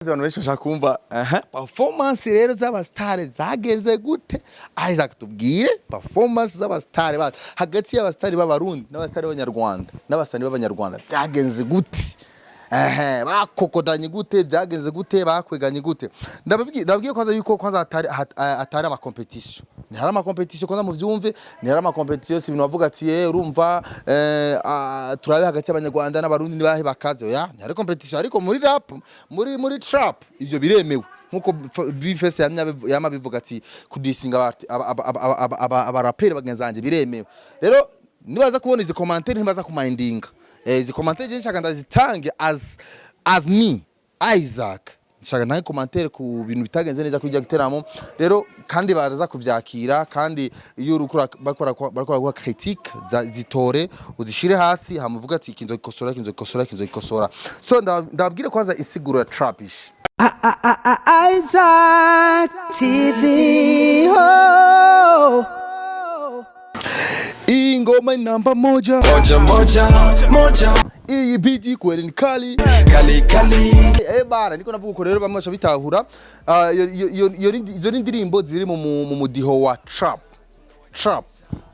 Abantu benshi bashaka kumva performance rero z'abastare zageze gute. Isaac tubwire performance z'abastare bacu hagati y'abastare b'abarundi n'abastare b'abanyarwanda n'abasani b'abanyarwanda byagenze gute. Bakokodanye gute, byagenze gute, bakweganye gute. Ndababwiye kwanza yuko kwanza atari ama competition. Ni hari ama competition kwanza mu vyumve, ni hari ama competition si ibintu bavuga ati urumva turabe hagati y'abanyarwanda n'abarundi nibahe bakaze. Oya, ni hari competition ariko muri rap, muri trap ivyo biremewe. Nkuko bifese yama bivuga ati kudisinga abaraperi bagenzanje biremewe. Rero nibaza kubona izi commentaire ntibaza kumindinga. Izi commentaire je nshaka ndazitange as me Isaac. Nshaka naye commentaire ku bintu bitagenze neza kujya giteramo. Rero kandi baraza kuvyakira kandi iyo urukura bakora critique zitore uzishire hasi hamuvuga ati kinzo ikosora. So ndababwire kwanza isiguro ya trapish. Isaac TV ho. Ingoma namba moja. Iyi biti kweli ni kali. Bana niko navuga ko rero bamwe bitahura iyo ndirimbo ziri mu mudiho wa trap.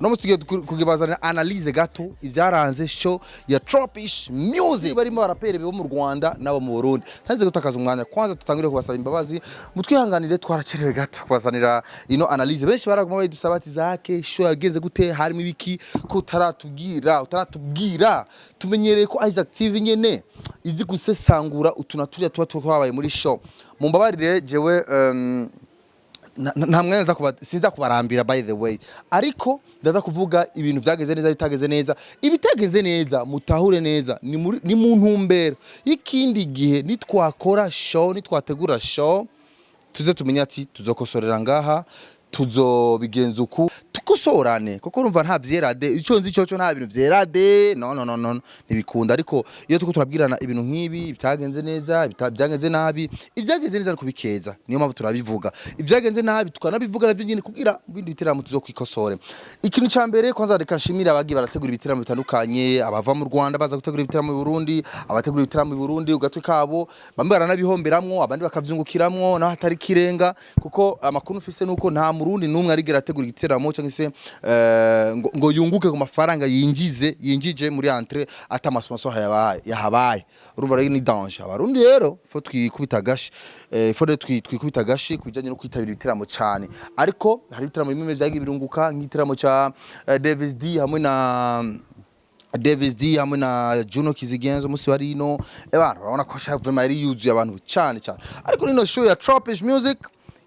No mustugiye kugibazana analyse gato ivyaranze show ya Trapish Music barimo barapere bo mu Rwanda nabo mu Burundi. Tanze gutakaza umwanya kwanza tutangire kubasaba imbabazi mutwihanganire twaracerewe gato kubazanira ino analyse benshi baraguma bayidusaba ati zake show yagenze gute harimo ibiki ko utaratubwira tumenyereye ko Isaac TV nyene izi gusesangura utunaturiya tuba twabaye muri show mumbabarire jewe ntamwe sinza kubarambira by the way ariko ndaza kuvuga ibintu byageze neza bitageze neza ibitageze neza mutahure neza ni mu ntumbero ikindi gihe nitwakora show nitwategura show tuze tumenya ati tuzokosorera ngaha tuzobigenza uku tukosorane kuko urumva nta vyerade ico nzi cyo nta bintu vyerade no nibikunda ariko iyo tuko turabwirana ibintu nk'ibi byagenze neza byagenze nabi ibyagenze neza kubikeza niyo mpamvu turabivuga ibyagenze nabi tukanabivuga navyo nyine kugira bindi bitiramo tuzokwikosore ikintu cyambere kwanza reka nshimira abagi barategura ibitiramo bitandukanye abava mu Rwanda baza gutegura ibitiramo mu Burundi abategura ibitiramo mu Burundi ugatwe kabo bamwe baranabihomberamwo abandi bakavyungukiramwo naho atari kirenga kuko amakuru ufise nuko nta Murundi numwe arigera ategura igiteramo cyangwa se ngo yunguke ku mafaranga yinjije muri entrée atama sponsor yahabaye urumva rero ni danger abarundi rero fo twikubita gashi fo twikubita gashi kujanye no kwitabira ibiteramo cyane ariko hari ibiteramo bimwe byagiye birunguka nk'igiteramo ca Davis D hamwe na Juno Kizigenzo musi warino abantu urabona ko vraiment yari yuzuye abantu cyane ariko rino show ya Trapish Music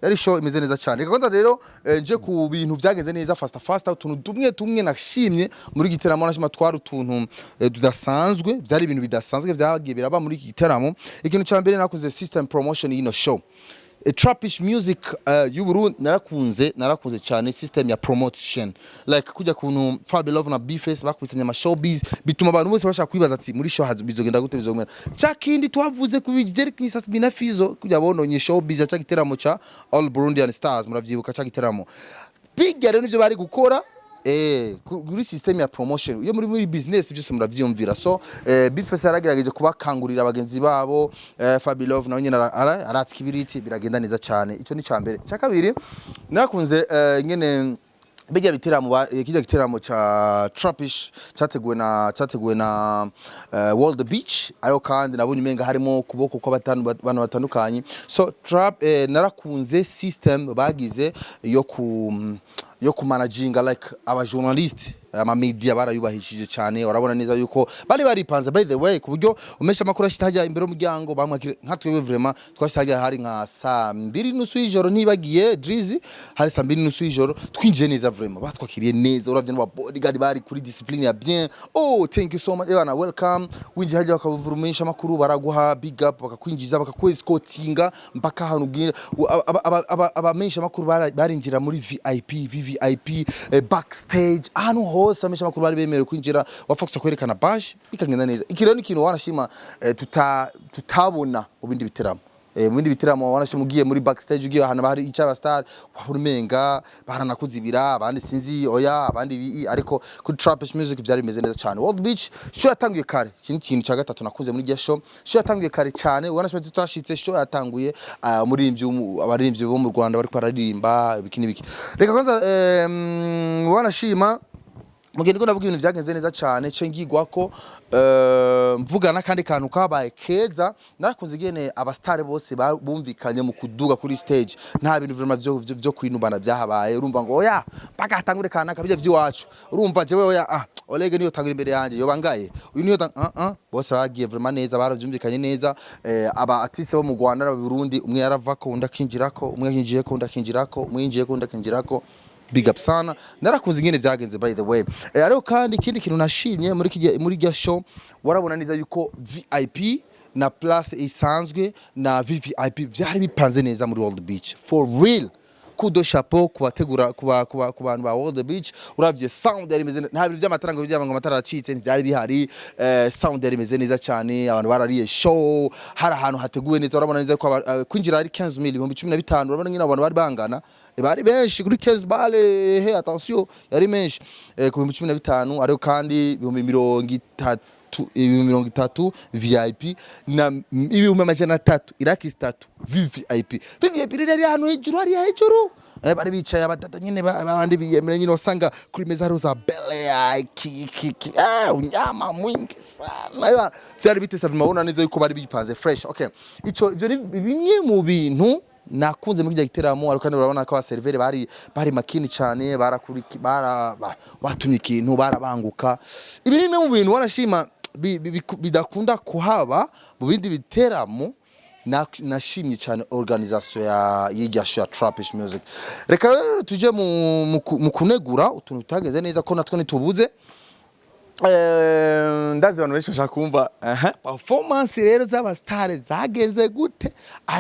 yari show imeze neza cyane gakunda rero nje ku bintu byagenze neza fast utuntu tumwe nashimye muri giteramo nashima twari utuntu dudasanzwe byari ibintu bidasanzwe byagiye biraba muri giteramo ikintu cyambere nakuze system promotion y'ino show Trapish Music y'u Burundi narakunze cyane system ya promotion like kujya kuntu Fabilove na Bface bakubisanya ama showbiz bituma abantu bose bashaka kwibaza ati muri show bizogenda gute bizogenda cyakindi twavuze kubijeri Sabina Fizo kujya bononye showbiz ya cyagiteramo cha All Burundian Stars muravyibuka cyagiteramo bigere nivyo bari gukora kuri system ya promotion iyo muri business byose muravyumvira so Bface yaragerageje kubakangurira abagenzi babo Fabilove nawe nyine aratsikibiriti biragenda neza cyane ico ni cyambere cyakabiri narakunze ngene bijya bitiramo kijya gitiramo cha Trapish cyateguwe na World Beach ayo kandi nabonye umenga harimo kuboko kw'abantu batandukanye so trap narakunze system bagize yo kumanaginga like aba journalist ama media barayubahishije cyane urabona neza yuko baripanze by the way kuburyo umesha makuru ashitaje imbere umuryango bamwakire nkatwe vraiment twashitaje hari nka 2:30 y'ijoro ntibagiye Drizzy hari 2:30 y'ijoro twinjiye neza vraiment batwakiriye neza uravye n'aba bodyguard bari kuri discipline ya bien thank you so much bana welcome winjiye haje bakavurumisha makuru baraguha big up bakakwinjiza bakakwescotinga mpaka hano ubwira abamesha makuru barinjira muri VIP backstage hano hose amesha makuru bari bemerewe kwinjira wafoksa kwerekana badge ikagenda neza ikirero ni kintu wanashima tutabona ubindi biteramo mu bindi bitaramo wanashimugiye muri backstage ugiye ahantu bari icaba star warumenga baranakuzibira abandi sinzi oya abandi ariko kuri Trapish Music byari bimeze neza cyane. World Beach show yatanguye kare, kintu cya gatatu nakunze muri show yatanguye kare cyane, wanashimye tutashitse show yatanguye abaririmbyi bo mu Rwanda bari pararirimba bikini biki. Reka kwanza wanashima mugende ko ndavuga ibintu byagenze neza cyane cyo ngigwa ko mvugana kandi kantu kabaye keza narakunze gene abastare bose bumvikanye mu kuduga kuri stage nta bintu vraiment byo kwinubana byahabaye. Urumva ngo oya paka hatangure kana kabije by'iwacu, urumva jewe oya Olege niyo tangura imbere yanje yo bangaye uyu niyo bose bagiye vraiment neza baravyumvikanye neza. Aba artiste bo mu Rwanda na Burundi umwe yaravako undakinjirako umwe yinjiyeko undakinjirako umwe yinjiyeko undakinjirako. Big up sana narakunze ingene byagenze by the way. Ariko kandi ikindi kintu nashimye muri gya show warabona neza yuko VIP na place isanzwe na VVIP byari bipanze neza muri World Beach for real. Kudo chapeau kubategura ku bantu ba World Beach. Uravye sound yari meze nta bintu by'amataranga by'abango amatara acitse byari bihari. Sound yari meze neza cyane, abantu barariye show, hari ahantu hateguwe neza. Urabona neza ko kwinjira ari 15,000 mu 15. Urabona nyine abantu bari bangana bari benshi kuri 15 bale. He attention yari menshi ku 15 ariko kandi 30 VIP na 300 Iraki 3 VVIP. VVIP rero ahantu hejuru bari bicaye abatata nyine babandi biyemera nyine wasanga kuri meza roza belle kiki unyama mwingi sana byari bitese mabona neza yuko bari bipanze fresh. Okay, ivyo ni bimwe mu bintu nakunze muri giteramo. Ariko kandi urabona ko abaservere bari makini cyane, batumye ikintu barabanguka. Ibi ni mu bintu wanashima bidakunda kuhaba mu bindi biteramo. Nashimye cyane organisation ya Trapish Music. Reka tuje mu kunegura utuntu tageze neza ko natwe nitubuze. Ndazi abantu benshi bashaka kumva performance rero z'abastare zageze gute.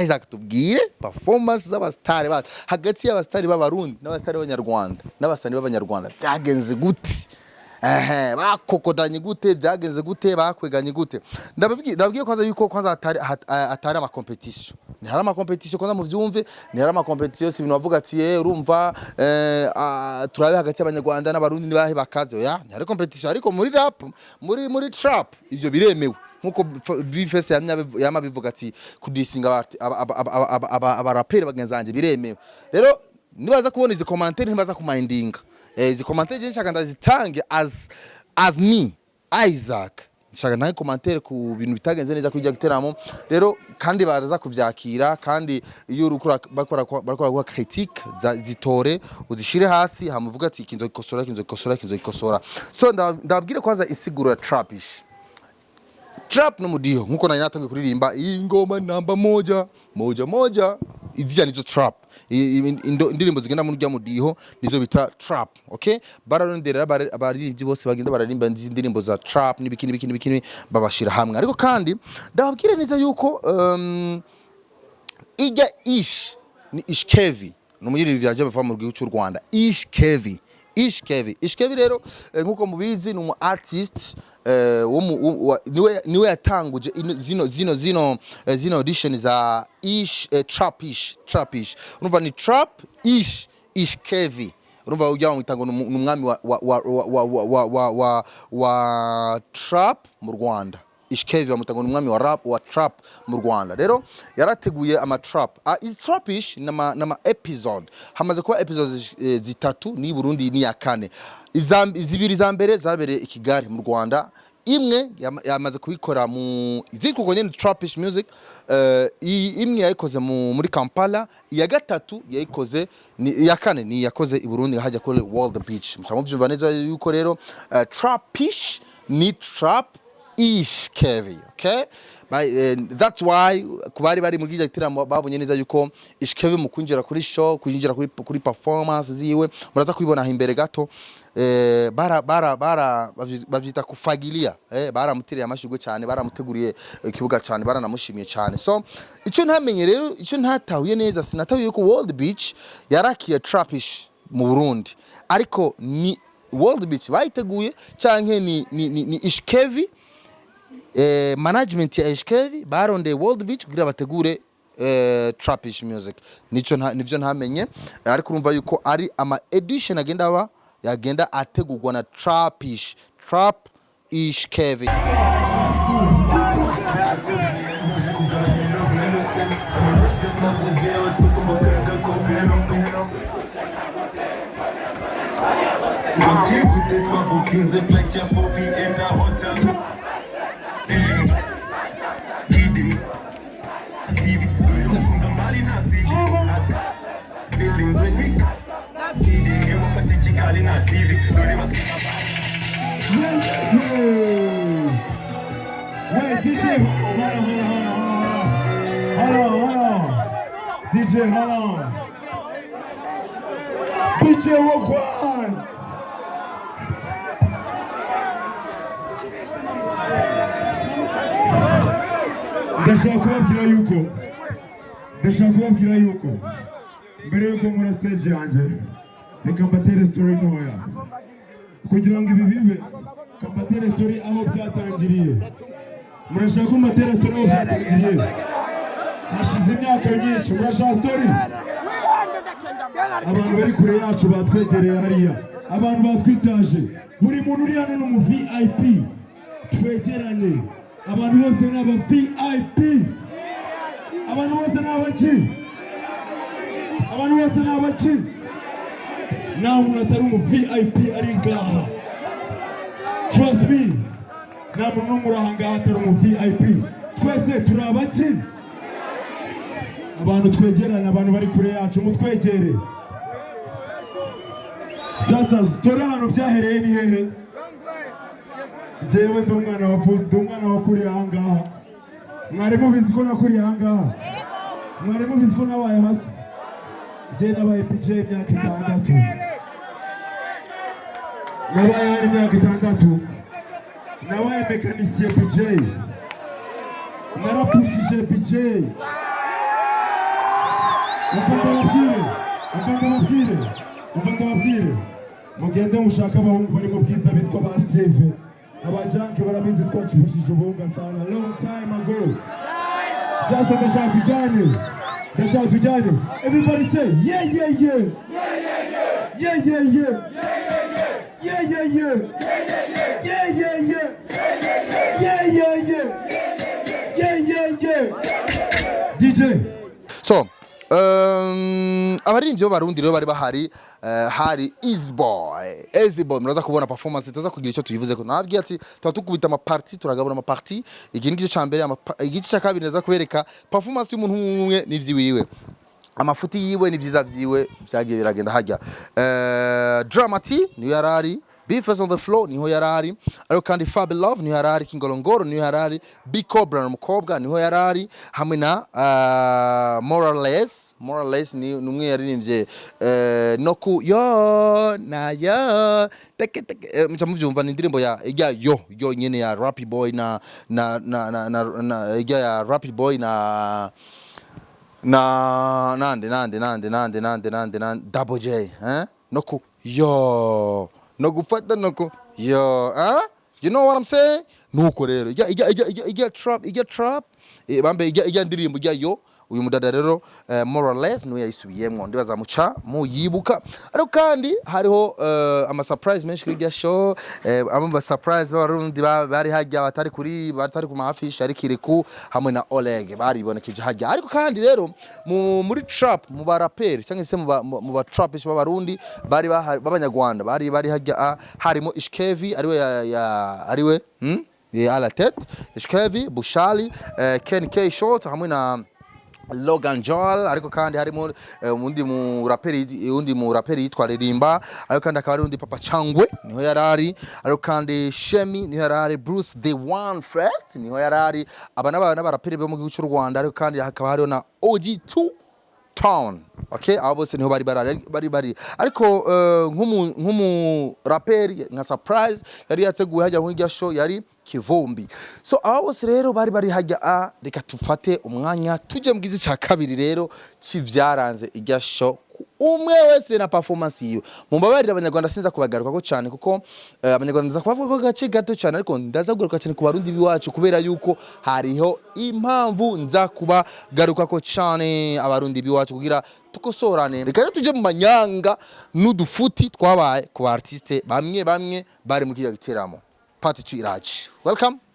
Isaac tubwire performance z'abastare hagati y'abastare b'abarundi n'abastare b'abanyarwanda n'abasani b'abanyarwanda byagenze gute. Bakokodanye gute, byageze gute, bakweganye gute. Ndababwiye kwanza yuko kwanza atari ama competition. Ni hari ama competition kwanza mu vyumve, ni hari ama competition si bintu bavuga ati urumva turabe hagati y'abanyarwanda n'abarundi nibahe bakaze. Oya, ni hari competition ariko muri rap, muri trap ivyo biremewe. Nkuko bifese yama bivuga ati kudisinga abaraperi bagenzanje biremewe. Rero nibaza kubona izi commentaire ntibaza kumindinga. Izi commentaire nshaka ndazitange as me Isaac. Nshaka naye commentaire ku bintu bitagenze neza kujya giteramo. Rero kandi baraza kuvyakira kandi iyo urukura bakora critique zitore uzishire hasi hamuvuga ati kinzo ikosora. So ndababwire kwanza isiguro ya Trapish. Trap no mudiho nkuko nari natangiye kuririmba ingoma namba moja izijya nizo trap. Indirimbo zigenda mu rya mudiho nizo bita trap. Okay, bararondera abaririmbyi bose bagenda bararimba indirimbo za trap n'ibikini babashira hamwe. Ariko kandi ndababwire neza yuko ijya ni Ishkevi n'umuyiririmbyi yaje bava mu gihugu cy'u Rwanda. Ishkevi rero nkuko mubizi ni artist niwe yatanguje zino audition za Trapish. Urumva ni trap Ishkevi. Urumva ujya mu itango n'umwami wa trap mu Rwanda. Ishkevi bamutango n'umwami wa rap wa trap mu Rwanda. Rero yarateguye ama trap. Is Trapish nama episode. Hamaze kuba episodes zitatu ni Burundi ni ya kane. Izibiri za mbere zabere i Kigali mu Rwanda. Imwe yamaze kubikora mu izikuko nyene Trapish Music. Imwe yayikoze muri Kampala, iya gatatu yayikoze ni ya kane ni yakoze i Burundi hajya kuri World Beach. Mushamuvyumva neza yuko rero Trapish ni trap Ishkevi. Okay, that's why kubari bari mu giteramo babonye neza yuko Ishkevi mu kwinjira kuri show, kwinjira kuri performance ziwe muraza kubibona imbere gato. Bavyita kufagilia. Baramutiriye amashugwe cyane, baramuteguriye ikibuga cyane, baranamushimiye cyane. So icyo ntamenye rero, icyo ntatahuye neza, sinatahuye ko World Beach yarakiye Trapish mu Burundi, ariko ni World Beach bayiteguye canke ni Ishkevi management ya Ishkevi barondeye World Beach kugira bategure trapish music nivyo ntamenye ariko urumva yuko ari ama edition yagenda ategurwa na trapish Kevin. Wait, DJ, hold on. DJ, hold on. DJ, Wagwan. Ndashaka kubabwira yuko mbere yuko nkora stage yanjye reka mbatere story ntoya kugira ngo ibi bibe kambatere story aho byatangiriye. Murashaka ko mbatere story aho byatangiriye hashize imyaka myinshi. Murashaka story abantu bari kure yacu batwegereye hariya, abantu batwitaje, buri muntu uri hano mu VIP twegeranye. Abantu bose ni aba VIP, abantu bose ni abaki, abantu bose ni abaki. Nawe umuntu atari mu VIP ari ngaha, trust me, nta muntu n'umwe uri aha ngaha atari mu VIP. Twese turi abaki, abantu twegeranye, abantu bari kure yacu mutwegere. Sasa story hano byahereye ni hehe? Jewe ndi umwana wakuriye aha ngaha. Mwari mubizi ko nakuriye aha ngaha? Mwari mubizi ko nabaye hasi? Je nabaye PJ imyaka 6. Nabaye hari imyaka 6. Nabaye mekanisye PJ. Narapushije PJ. Mugende mugende mushaka abahungu bari mu bwiza bitwa ba Steve. Abajanke barabizi twacushije ubunga sana long time ago. Sasa ndashaka tujyane. Everybody say yeah yeah yeah. Yeah yeah yeah. Yeah yeah yeah. Yeah yeah yeah. Yeah yeah yeah. Yeah yeah yeah. DJ. So abaririmbyi b'abarundi rero bari bahari, hari Easy Boy muraza kubona performance tuza kugira icyo tuyivuze ko nabwiye ati tutukubita ama party turagabura ama party. Igihe ngice cyambere igice cya kabiri naza kubereka performance y'umuntu umwe n'ivyiwiwe, amafuti yiwe n'ivyiza vyiwe byagiye biragenda hajya. Dramati niyo yarari, Beefers on the floor niho yarari, ariko kandi Fab Love niho yarari, Kingolongoro niho yarari, Big Cobra n'umukobwa niho yarari, hamwe na Morales ni numwe yaririmbye noku yo na yo mubyumva ni indirimbo ya yo nyene ya Rappy Boy na ya Rappy Boy na nande Double J noku yo no gufata noko yo you know what I'm saying. Nuko rero ijya trap bambe ijya ndirimbo ijya yo uyu mudada rero Morales no yayisubiyemwo ndibaza muca mu yibuka. Ariko kandi hariho ama surprise menshi kuri show, aba surprise b'abarundi bari hajya batari ku mafishi ari Kiriku hamwe na Oleg baribonekeje hajya. Ariko kandi rero muri trap mu baraperi cyangwa se mu ba trapish b'abarundi bari b'abanyarwanda bari hajya, harimo Ishkevi ariwe à la tête, Ishkevi, Bushali, Ken K Short hamwe na Logan Joel. Ariko kandi harimo undi mu raperi yitwa Ririmba, ariko kandi akaba ari undi Papa Changwe niho yarari, ariko kandi Shemi niho yarari, Bruce the One First niho yarari. Aba n'abaraperi bo mu gihugu cy'u Rwanda. Ariko kandi hakaba hariho na OG2 Town, okay, abo bose niho bari. Ariko nk'umu raperi nka surprise yari yateguye hajya nk'ijya show yari Kivumbi. So abo bose rero bari hajya, reka tufate umwanya tuje mu gice cya kabiri rero kivyaranze ijya show umwe wese na performance yiwe mumbabarira abanyarwanda sinza kubagaruka ko cyane kuko abanyarwanda ndaza kubavuga ko gace gato cyane ariko ndaza kugaruka cyane ku barundi biwacu kubera yuko hariho impamvu nza kubagaruka ko cyane abarundi biwacu kugira tukosorane reka tuje mu manyanga n'udufuti twabaye ku artiste bamwe bari mu kijya giteramo Partage iraje welcome